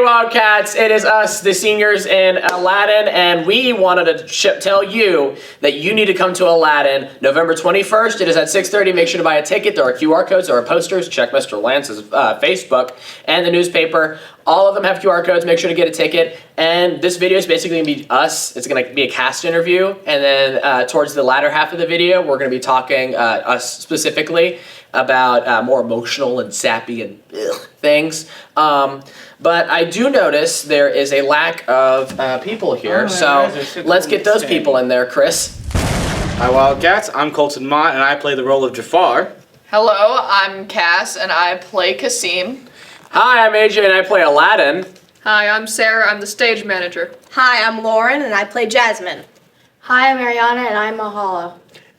Wildcats, it is us, the seniors in Aladdin, and we wanted to tell you that you need to come to Aladdin November 21st. It is at 6:30. Make sure to buy a ticket. There are QR codes, there are posters. Check Mr. Lance's Facebook and the newspaper. All of them have QR codes. Make sure to get a ticket. And this video is basically going to be us. It's going to be a cast interview. And then towards the latter half of the video, we're going to be talking, us specifically, about more emotional and sappy and things. But I do notice there is a lack of people here. So let's get those people in there, Chris. Hi Wildcats, I'm Colton Mott and I play the role of Jafar. Hello, I'm Cass and I play Kasim. Hi, I'm AJ and I play Aladdin. Hi, I'm Sarah. I'm the stage manager. Hi, I'm Lauren and I play Jasmine. Hi, I'm Ariana and I'm Mahala.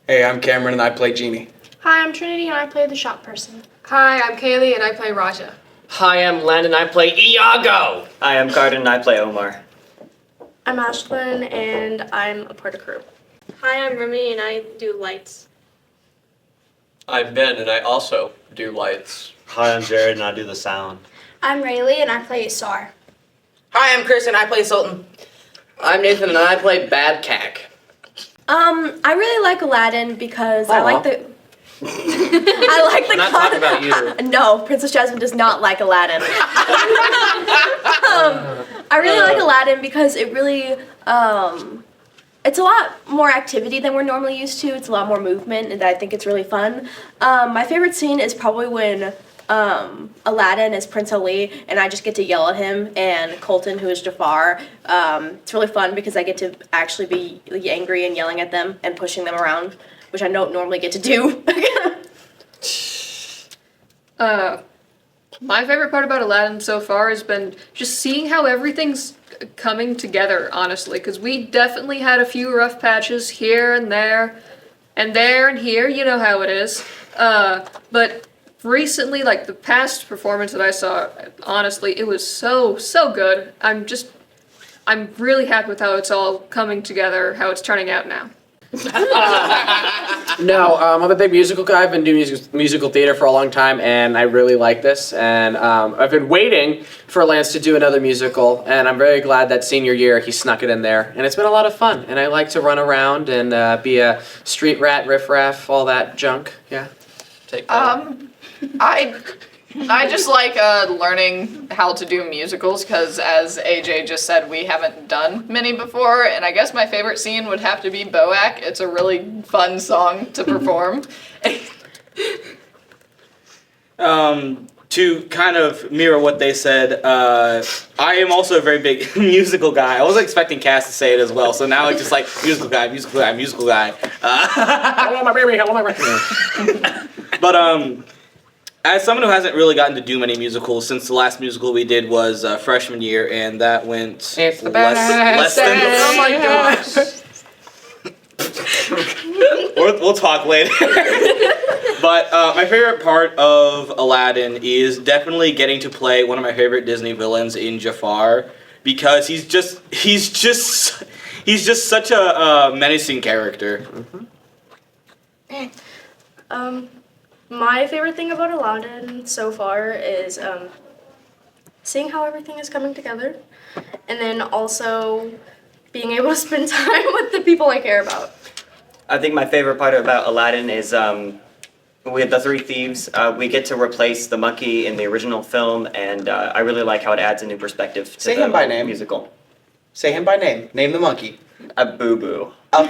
Hey, I'm Cameron and I play Genie. Hi, I'm Trinity and I play the shop person. Hi, I'm Kaylee and I play Raja. Hi, I'm Landon and I play Iago. Hi, I'm Garden and I play Omar. I'm Ashlyn and I'm a part of crew. Hi, I'm Remy and I do lights. I'm Ben and I also do lights. Hi, I'm Jared and I do the sound. I'm Rayleigh and I play Sar. Hi, I'm Chris and I play Sultan. I'm Nathan and I play Bad Cack. I really like Aladdin because I like the I like the I'm not talking about you. No, Princess Jasmine does not like Aladdin. I really like Aladdin because it really it's a lot more activity than we're normally used to. It's a lot more movement, and I think it's really fun. My favorite scene is probably when Aladdin is Prince Ali, and I just get to yell at him, and Colton, who is Jafar. It's really fun because I get to actually be angry and yelling at them and pushing them around, which I don't normally get to do. My favorite part about Aladdin so far has been just seeing how everything's coming together, honestly, because we definitely had a few rough patches here and there, and there and here, you know how it is. But recently, like the past performance that I saw, honestly, it was so good. I'm really happy with how it's all coming together, how it's turning out now. No, I'm a big musical guy. I've been doing musical theater for a long time, and I really like this. And I've been waiting for Lance to do another musical, and I'm very glad that senior year he snuck it in there. And it's been a lot of fun, and I like to run around and be a street rat, riffraff, all that junk. Yeah. Take that. I just like learning how to do musicals because, as AJ just said, we haven't done many before, and I guess my favorite scene would have to be Boak. It's a really fun song to perform. To kind of mirror what they said, I am also a very big musical guy. I wasn't expecting Cass to say it as well, so now it's just like musical guy. I want my baby, I want my record. But as someone who hasn't really gotten to do many musicals since the last musical we did was freshman year, and that went It's the less than. Oh my gosh. We'll talk later. But my favorite part of Aladdin is definitely getting to play one of my favorite Disney villains in Jafar, because he's just such a menacing character. My favorite thing about Aladdin so far is seeing how everything is coming together, and then also being able to spend time with the people I care about. I think my favorite part about Aladdin is with the three thieves, we get to replace the monkey in the original film, and I really like how it adds a new perspective to Say the him by name. musical. Say him by name. Name the monkey. A boo-boo. A boo!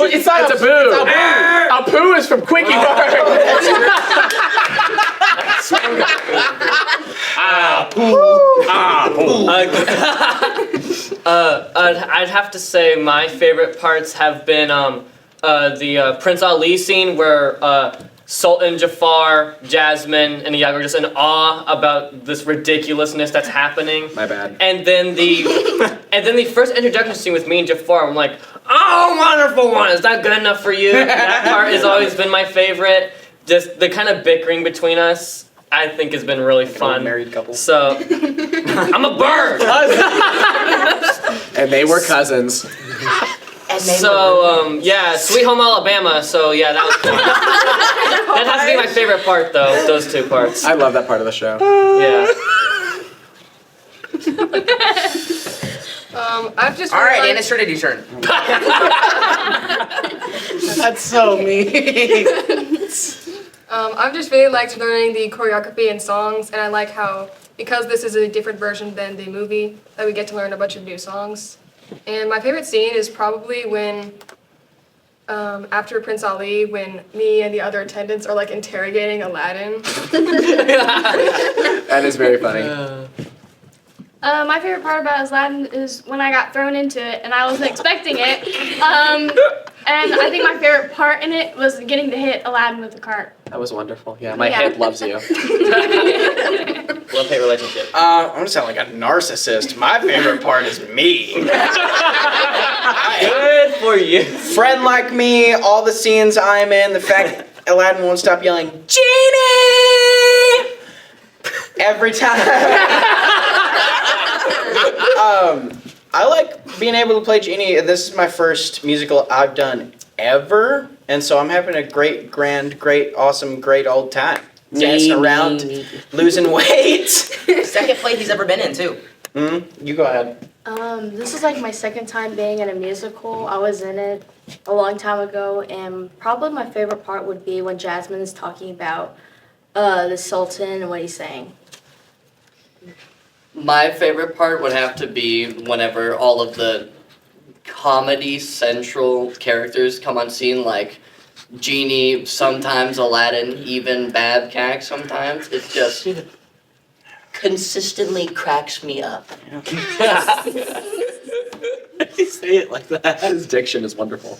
It's not a boo. A poo is from Quickie Mart. I'd have to say my favorite parts have been the Prince Ali scene where Sultan, Jafar, Jasmine, and Iago are just in awe about this ridiculousness that's happening. My bad. And then the first introduction scene with me and Jafar, I'm like, oh, wonderful one, is that good enough for you? That part has always been my favorite. Just the kind of bickering between us, I think has been really fun. Married couple. So, I'm a bird! And they were cousins. So, yeah, Sweet Home Alabama, so yeah, that was fun. That has to be my favorite part, though, those two parts. I love that part of the show. Yeah. I've just All really right, liked- and it's Trinity's turn. That's so mean. I've just really liked learning the choreography and songs, and I like how, because this is a different version than the movie, that we get to learn a bunch of new songs. And my favorite scene is probably when, after Prince Ali, when me and the other attendants are like interrogating Aladdin. That is very funny. My favorite part about Aladdin is when I got thrown into it and I wasn't expecting it. And I think my favorite part in it was getting to hit Aladdin with the cart. That was wonderful. Yeah, my Yeah. hip loves you. Love-hate relationship. I'm gonna sound like a narcissist. My favorite part is me. Good for you. Friend like me, all the scenes I'm in, the fact that Aladdin won't stop yelling, Genie! Every time. I like being able to play Genie. This is my first musical I've done ever, and so I'm having a great, awesome, great old time. Dancing around, losing weight. Second play he's ever been in, too. You go ahead. This is like my second time being in a musical. I was in it a long time ago, and probably my favorite part would be when Jasmine is talking about the Sultan and what he's saying. My favorite part would have to be whenever all of the Comedy Central characters come on scene, like Genie, sometimes Aladdin, even Babcock sometimes. It just consistently cracks me up. You say it like that. His diction is wonderful.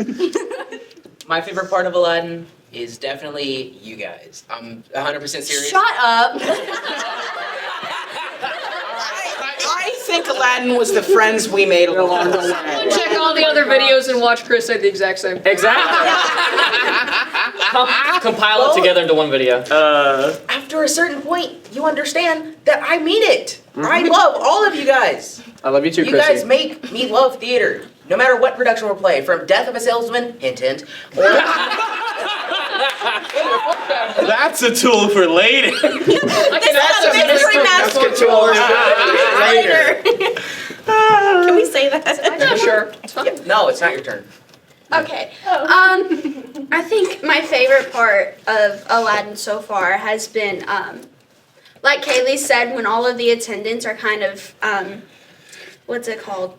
My favorite part of Aladdin is definitely you guys. I'm 100% serious. Shut up. I think Aladdin was the friends we made along the way. Check all the other videos and watch Chris say the exact same thing. Exactly. Compile it together into one video. After a certain point, you understand that I mean it. I love all of you guys. I love you too, You Chrissy. guys make me love theater. No matter what production we're playing, from Death of a Salesman, hint hint, or That's a tool for later. That's a mystery Later. Can we say that? Sure, it's fine. no, it's not your turn. Okay. I think my favorite part of Aladdin so far has been, like Kaylee said, when all of the attendants are kind of, what's it called?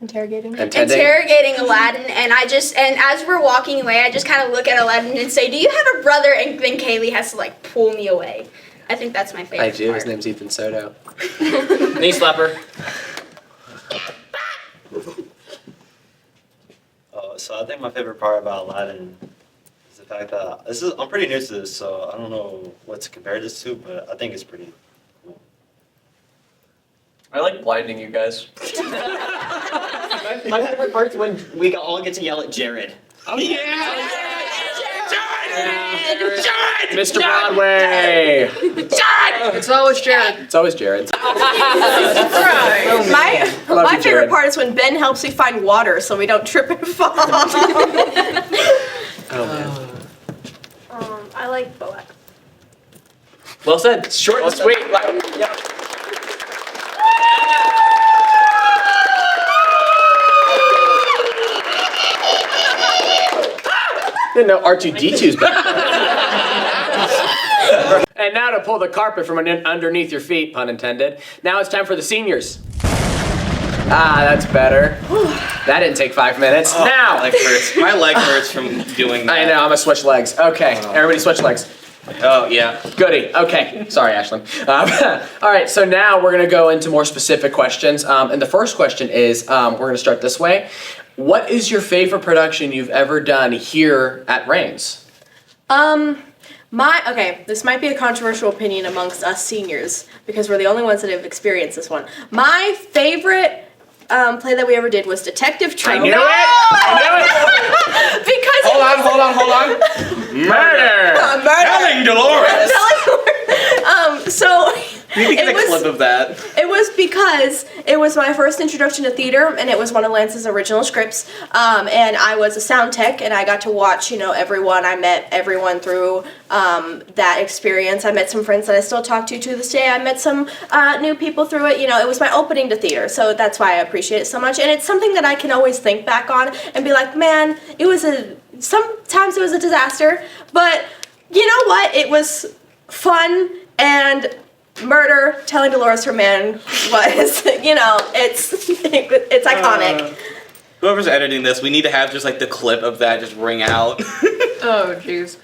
Interrogating. Interrogating Aladdin, and as we're walking away, I just kind of look at Aladdin and say, "Do you have a brother?" And then Kaylee has to like pull me away. I think that's my favorite. I do. His part. name's Ethan Soto. Knee slapper. So I think my favorite part about Aladdin is the fact that I'm pretty new to this, so I don't know what to compare this to, but I think it's pretty cool. I like blinding you guys. My favorite part's when we all get to yell at Jared. Oh yeah! Mr. Broadway. It's always Jared. It's always Jared. My love you, favorite Jared. part is when Ben helps me find water so we don't trip and fall. Oh man. I like Boaz. Well said. Short and sweet. Yep. Didn't know R2D2's back. And now to pull the carpet from underneath your feet, pun intended. Now it's time for the seniors. Ah, that's better. That didn't take 5 minutes. Now. My leg hurts. My leg hurts from doing that. I know, I'm gonna switch legs. Okay, everybody switch legs. Oh, yeah. Goody. Okay. Sorry, Ashlyn. All right. So now we're gonna go into more specific questions. And the first question is, we're gonna start this way. What is your favorite production you've ever done here at Reigns? This might be a controversial opinion amongst us seniors because we're the only ones that have experienced this one. My favorite play that we ever did was Detective Trope. I knew it! Because Hold on. Murder! murder. Telling Dolores! So You need to get a It was- clip of that. It was because it was my first introduction to theater, and it was one of Lance's original scripts. And I was a sound tech, and I got to watch, everyone. I met everyone through that experience. I met some friends that I still talk to this day. I met some new people through it. It was my opening to theater, so that's why I appreciate it so much. And it's something that I can always think back on and be like, man, sometimes it was a disaster, but you know what? It was fun, and murder, telling Dolores her man was, it's iconic. Whoever's editing this, we need to have just like the clip of that just ring out. Oh, jeez.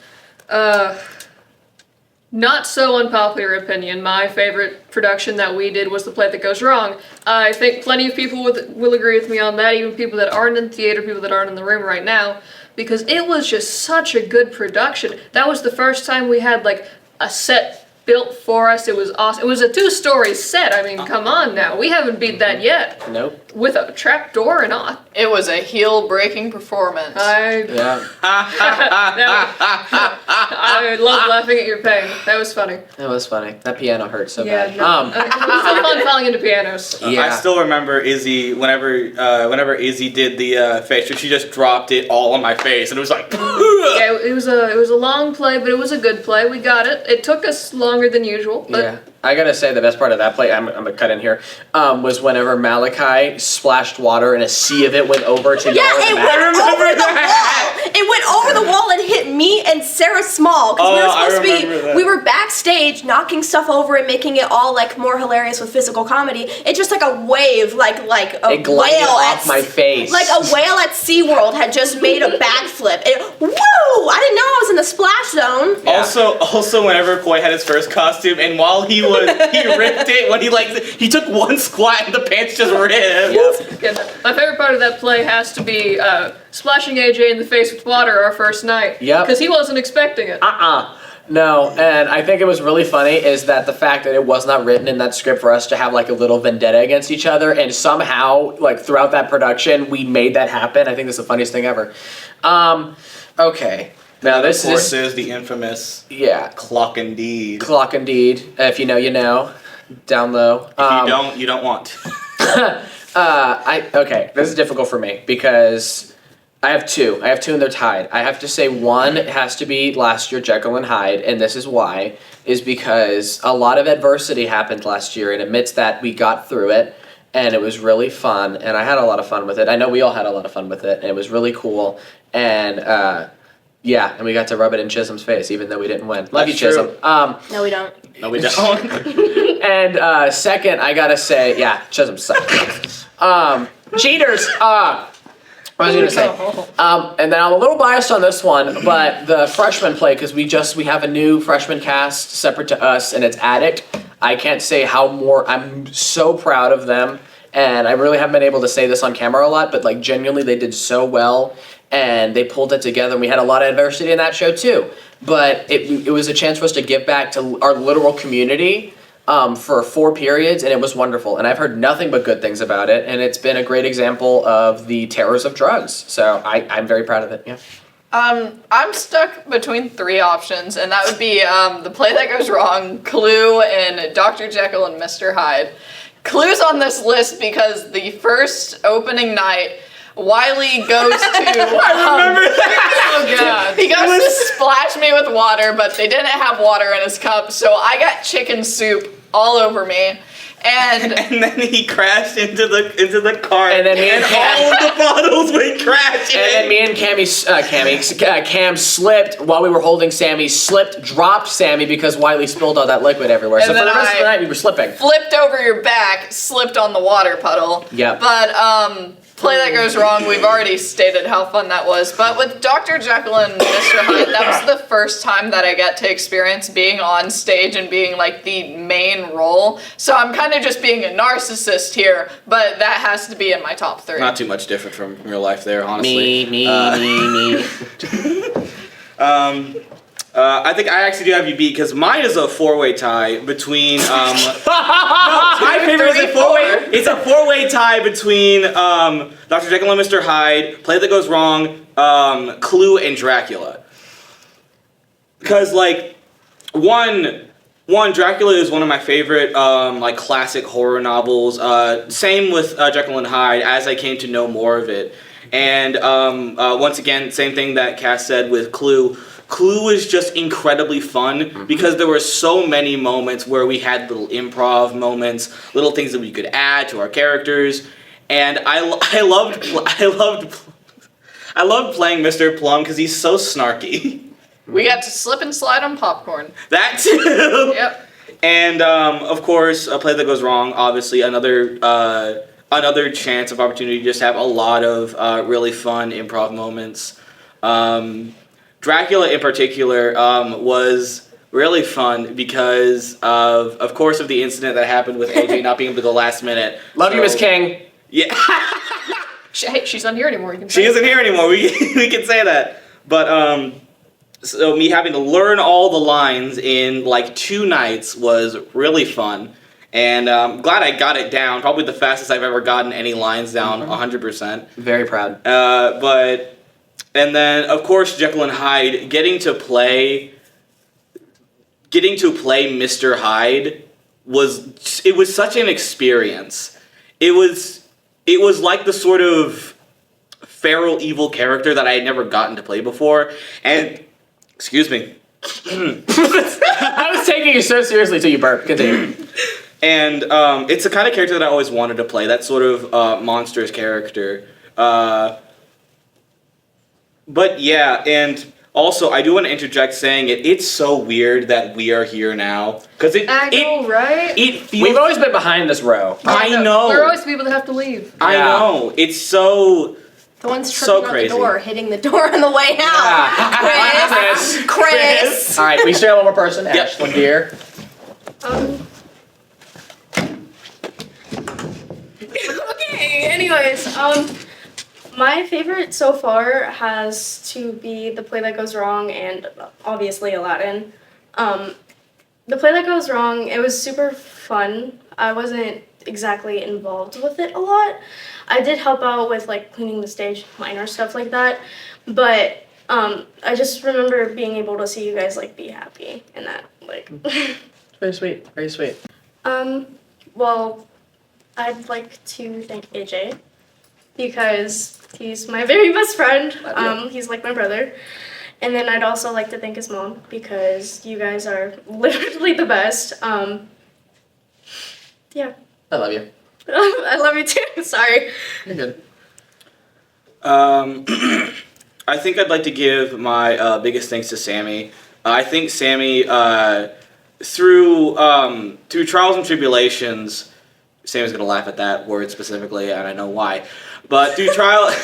Not so unpopular opinion. My favorite production that we did was The Play That Goes Wrong. I think plenty of people will agree with me on that, even people that aren't in theater, people that aren't in the room right now, because it was just such a good production. That was the first time we had like a set built for us. It was awesome. It was a 2-story set. I mean, come on now. We haven't beat that yet. Nope. With a trap door and all. It was a heel-breaking performance. Yeah. I love laughing at your pain. That was funny. That was funny. That piano hurt so Yeah, bad. no. It was so fun falling into pianos. Yeah. I still remember Izzy whenever Izzy did the face, she just dropped it all on my face, and it was like. Yeah, it was a long play, but it was a good play. We got it. It took us longer than usual, but Yeah. I gotta say the best part of that play, I'm gonna cut in here, was whenever Malachi splashed water and a sea of it went over to Yeah, y'all in it the went back. over the wall. It went over the wall and hit me and Sarah Small, because we were supposed to we were backstage knocking stuff over and making it all like more hilarious with physical comedy. It's just like a wave, like a It glided whale off at my face. like a whale at SeaWorld had just made a backflip. Woo! I didn't know I was in the splash zone. Also, whenever Koi had his first costume, and while he ripped it when he took one squat and the pants just ripped. yeah, my favorite part of that play has to be splashing AJ in the face with water our first night. Yep. Because he wasn't expecting it. No, and I think it was really funny is that the fact that it was not written in that script for us to have like a little vendetta against each other, and somehow like throughout that production we made that happen. I think that's the funniest thing ever. Okay. Now this of course is the infamous clock indeed. Clock indeed. If you know, you know. Down low. If you don't want. Okay, this is difficult for me because I have two and they're tied. I have to say one has to be last year Jekyll and Hyde, and this is why, is because a lot of adversity happened last year, and amidst that we got through it, and it was really fun, and I had a lot of fun with it. I know we all had a lot of fun with it, and it was really cool, and and we got to rub it in Chisholm's face, even though we didn't win. Love you, That's true. Chisholm. No, we don't. No, we don't. And second, I gotta say, Chisholm sucks. Cheaters! What was I gonna say? And then I'm a little biased on this one, but the freshman play, because we have a new freshman cast separate to us, and it's Addict. I can't say I'm so proud of them, and I really haven't been able to say this on camera a lot, but like genuinely they did so well, and they pulled it together, and we had a lot of adversity in that show too. But it was a chance for us to give back to our literal community for 4 periods, and it was wonderful. And I've heard nothing but good things about it, and it's been a great example of the terrors of drugs. So I'm very proud of it. Yeah. I'm stuck between 3 options, and that would be The Play That Goes Wrong, Clue, and Dr. Jekyll and Mr. Hyde. Clue's on this list because the first opening night, Wiley goes to I remember that. Oh god. He goes to splash me with water, but they didn't have water in his cup, so I got chicken soup all over me. And then he crashed into the car, and then me and all of the bottles went crashing. And then me and Cam slipped while we were holding Sammy. Dropped Sammy because Wiley spilled all that liquid everywhere. So for the rest of the night, we were slipping. Flipped over your back, slipped on the water puddle. Yep. But Play That Goes Wrong, we've already stated how fun that was. But with Dr. Jekyll and Mr. Hyde, that was the first time that I got to experience being on stage and being like the main role. So I'm kind of just being a narcissist here, but that has to be in my top 3. Not too much different from real life there, honestly. Me. I think I actually do have you beat because mine is a 4-way tie between. No, my favorite is a 4-way. It's a 4-way tie between Dr. Jekyll and Mr. Hyde, Play That Goes Wrong, Clue, and Dracula. Because one, one, Dracula is one of my favorite like classic horror novels. Same with Jekyll and Hyde as I came to know more of it. And once again, same thing that Cass said with Clue. Clue was just incredibly fun because there were so many moments where we had little improv moments, little things that we could add to our characters, and I loved playing Mr. Plum because he's so snarky. We got to slip and slide on popcorn. That too. Yep. And of course, A Play That Goes Wrong. Obviously, another chance of opportunity to just have a lot of really fun improv moments. Dracula in particular was really fun because of course of the incident that happened with AJ not being able to go last minute. Love you, Miss King. Yeah. Hey, she's not here anymore. You can She isn't here anymore. We can say that. But so me having to learn all the lines in like 2 nights was really fun. And I'm glad I got it down. Probably the fastest I've ever gotten any lines down, 100%. Very proud. And then, of course, Jekyll and Hyde, getting to play Mr. Hyde was such an experience. It was like the sort of feral evil character that I had never gotten to play before. And, excuse me. I was taking you so seriously till you burped. Continue. And it's the kind of character that I always wanted to play, that sort of monstrous character. But yeah, and also I do want to interject saying it's so weird that we are here now. Because right? We've always been behind this row. I know. We're always people that have to leave. I know. It's so... The one's so tripping on crazy. the door, hitting the door on the way out. Yeah. Chris. All right, we still have one more person. Ashlyn, dear. Okay, anyways, my favorite so far has to be The Play That Goes Wrong and obviously Aladdin. The Play That Goes Wrong, it was super fun. I wasn't exactly involved with it a lot. I did help out with like cleaning the stage, minor stuff like that, but I just remember being able to see you guys like be happy and that like. Very sweet. Very sweet. Well, I'd like to thank AJ because he's my very best friend. He's like my brother. And then I'd also like to thank his mom because you guys are literally the best. Yeah. I love you. I love you too. Sorry. You're good. I think I'd like to give my biggest thanks to Sammy. I think Sammy, through trials and tribulations, Sammy's gonna laugh at that word specifically, and I know why. But through trials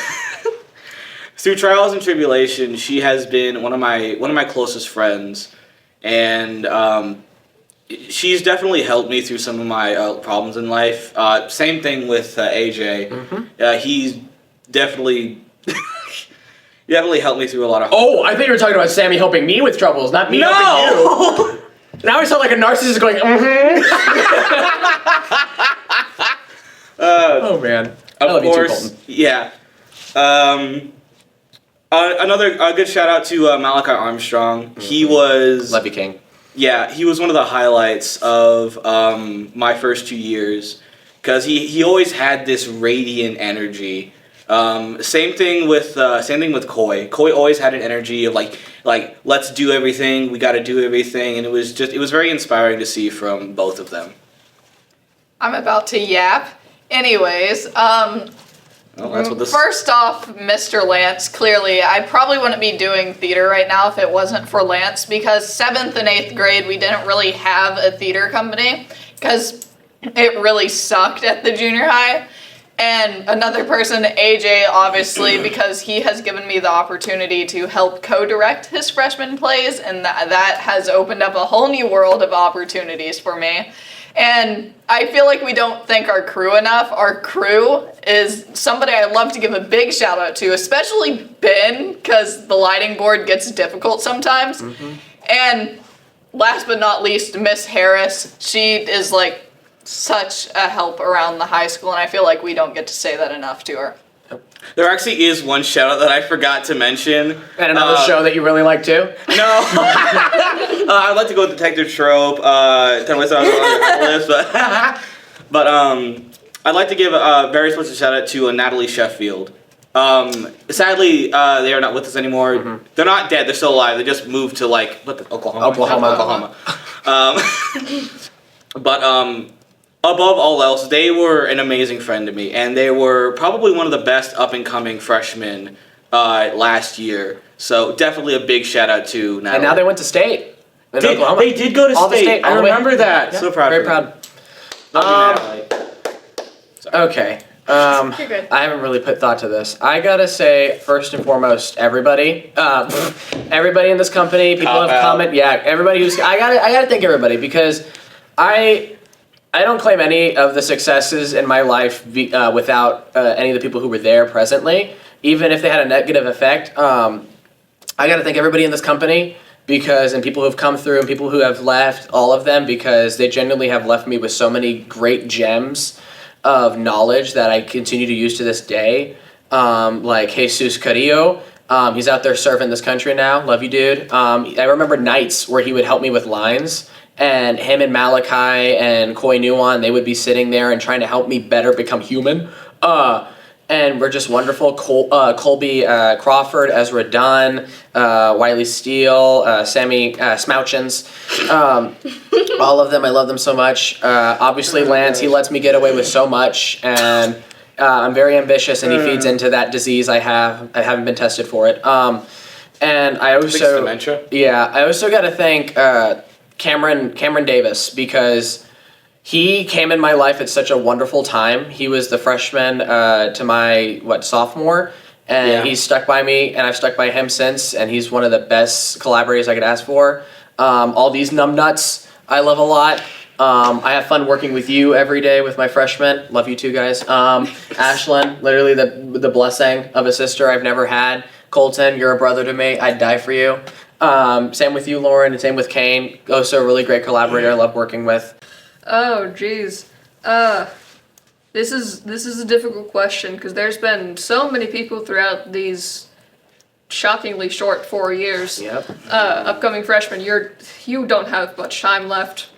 and tribulations, she has been one of my closest friends, and she's definitely helped me through some of my problems in life. Same thing with AJ. He's definitely helped me through a lot of. Oh, I think you were talking about Sammy helping me with troubles, not me helping you. Now I sound like a narcissist going, oh man. I love you too, Colton. Yeah. Another good shout out to Malachi Armstrong. He was Love you, King. Yeah, he was one of the highlights of my first 2 years because he always had this radiant energy. Same thing with Coy. Coy always had an energy of like let's do everything. We got to do everything, and it was very inspiring to see from both of them. I'm about to yap. Anyways, that's what this. First off, Mr. Lance, clearly, I probably wouldn't be doing theater right now if it wasn't for Lance, because 7th and 8th grade, we didn't really have a theater company, because it really sucked at the junior high. And another person, AJ, obviously, because he has given me the opportunity to help co-direct his freshman plays, and that has opened up a whole new world of opportunities for me. And I feel like we don't thank our crew enough. Our crew is somebody I love to give a big shout out to, especially Ben, because the lighting board gets difficult sometimes. And last but not least, Miss Harris. She is like such a help around the high school, and I feel like we don't get to say that enough to her. There actually is one shout out that I forgot to mention. And another show that you really like too? No. I'd like to go with Detective Trope. 10 ways I was on the list, but I'd like to give a very special shout out to Natalie Sheffield. Sadly, they are not with us anymore. Mm-hmm. They're not dead. They're still alive. They just moved to Oklahoma. But above all else, they were an amazing friend to me, and they were probably one of the best up-and-coming freshmen last year. So definitely a big shout-out to Natalie. And now they went to state in Oklahoma. They did go to All the state. I all the way. remember that. Yeah, So proud Very of them. proud. Love you, Natalie. Okay. You're good. I haven't really put thought to this. I gotta say, first and foremost, everybody in this company, people have commented. Yeah, everybody who's. I gotta thank everybody because I don't claim any of the successes in my life without any of the people who were there presently, even if they had a negative effect. I gotta thank everybody in this company and people who have come through and people who have left, all of them, because they genuinely have left me with so many great gems of knowledge that I continue to use to this day. Like Jesus Carrillo, he's out there serving this country now. Love you, dude. I remember nights where he would help me with lines, and him and Malachi and Koi Nuon, they would be sitting there and trying to help me better become human. And we're just wonderful. Colby Crawford, Ezra Dunn, Wiley Steele, Sammy Smouchins. All of them, I love them so much. Obviously, Lance, he lets me get away with so much, and I'm very ambitious, and he feeds into that disease I have. I haven't been tested for it. And I also, dementia. Yeah, I also got to thank Cameron Davis because he came in my life at such a wonderful time. He was the freshman to my sophomore, and he's stuck by me, and I've stuck by him since. And he's one of the best collaborators I could ask for. All these numbnuts I love a lot. I have fun working with you every day with my freshmen. Love you too, guys. Ashlyn, literally the blessing of a sister I've never had. Colton, you're a brother to me. I'd die for you. Same with you, Lauren, and same with Kane. Also a really great collaborator I love working with. Oh, geez. This is a difficult question because there's been so many people throughout these shockingly short 4 years. Yep. Upcoming freshmen, you don't have much time left.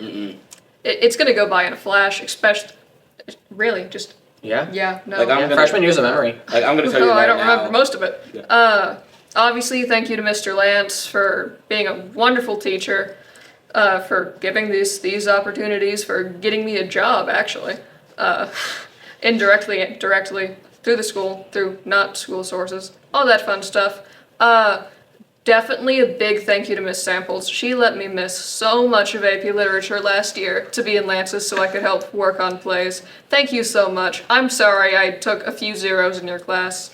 It's gonna go by in a flash, especially, really, just. Yeah. Yeah. No. Like, I'm gonna- Freshman year's a memory. Like, I'm gonna tell you Oh, right I don't now. remember most of it. Yeah. Obviously, thank you to Mr. Lance for being a wonderful teacher. For giving these opportunities, for getting me a job, actually. Indirectly, directly, through the school, through not school sources, all that fun stuff. Definitely a big thank you to Miss Samples. She let me miss so much of AP Literature last year to be in Lance's so I could help work on plays. Thank you so much. I'm sorry I took a few zeros in your class.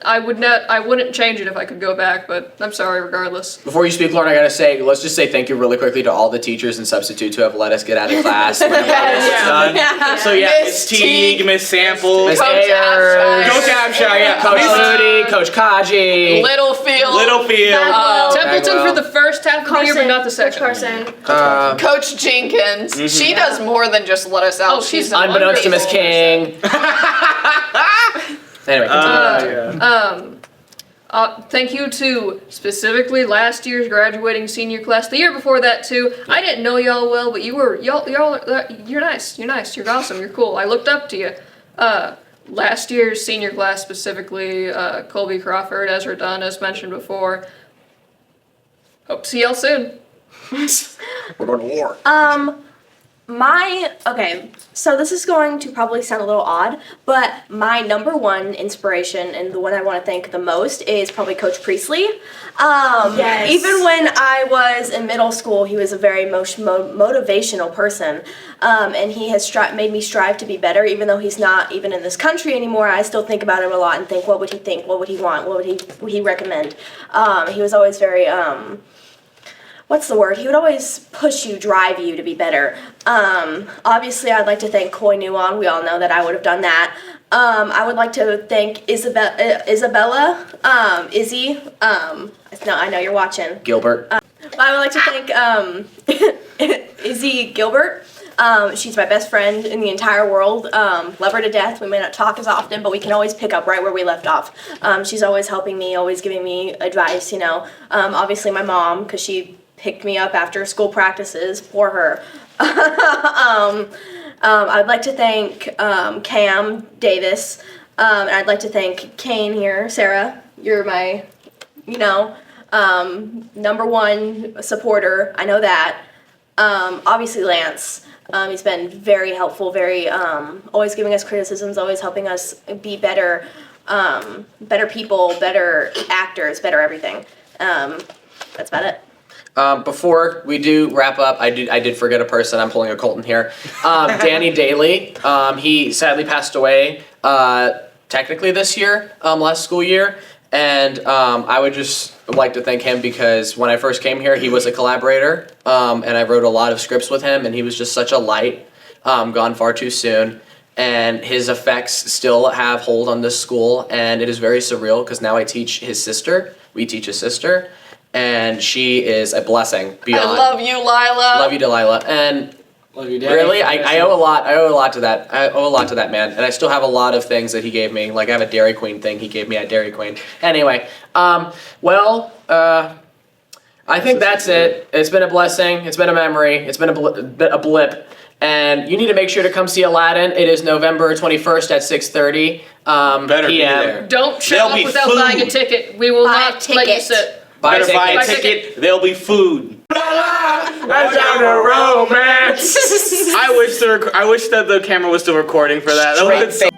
I wouldn't change it if I could go back, but I'm sorry regardless. Before you speak, Lauren, I gotta say, let's just say thank you really quickly to all the teachers and substitutes who have let us get out of class. When done. So yeah, Miss Teague, Miss Samples, Miss Coach Ayers, Coach Abshire, yeah, Coach Moody, Coach Kaji, Littlefield. Templeton for the first half of the year, but not the second. Coach Jenkins. She does more than just let us out. Oh, she's unbeknownst to Miss King. Anyway, thank you to specifically last year's graduating senior class. The year before that too. I didn't know y'all well, but you're nice. You're nice. You're awesome. You're cool. I looked up to you. Last year's senior class specifically, Colby Crawford, Ezra Dunn, as mentioned before. Hope to see y'all soon. We're going to war. Okay, so this is going to probably sound a little odd, but my number one inspiration and the one I want to thank the most is probably Coach Priestley. Yes. Even when I was in middle school, he was a very motivational person, and he has made me strive to be better. Even though he's not even in this country anymore, I still think about him a lot and think, what would he think? What would he want? What would he recommend? He was always very what's the word? He would always push you, drive you to be better. Obviously, I'd like to thank Koi Nuon. We all know that I would have done that. I would like to thank Isabella, Izzy. No, I know you're watching. Gilbert. I would like to thank Izzy Gilbert. She's my best friend in the entire world. Love her to death. We may not talk as often, but we can always pick up right where we left off. She's always helping me, always giving me advice, you know. Obviously my mom, because she picked me up after school practices for her. I'd like to thank Cam Davis, and I'd like to thank Kane here. Sarah, you're my, you know, number one supporter. I know that. Obviously Lance. He's been very helpful, very always giving us criticisms, always helping us be better, better people, better actors, better everything. That's about it. Before we do wrap up, I did forget a person. I'm pulling a Colton here. Danny Daly. He sadly passed away technically this year, last school year. And I would just like to thank him because when I first came here, he was a collaborator, and I wrote a lot of scripts with him, and he was just such a light, gone far too soon. And his effects still have hold on this school, and it is very surreal because now I teach his sister. We teach his sister, and she is a blessing beyond. I love you, Lila. Love you, Delilah. And Love you, Daddy. really, I owe a lot. I owe a lot to that. I owe a lot to that man, and I still have a lot of things that he gave me. Like I have a Dairy Queen thing he gave me at Dairy Queen. Anyway, I think that's it. It's been a blessing. It's been a memory. It's been a blip. And you need to make sure to come see Aladdin. It is November 21st at 6:30 Better be p.m. there. Don't show There'll up be without food. buying a ticket. We will Buy a not let you ticket. sit. Buy a Better buy a ticket. ticket. There'll be food. That's down the romance. I wish that the camera was still recording for that. That would've been so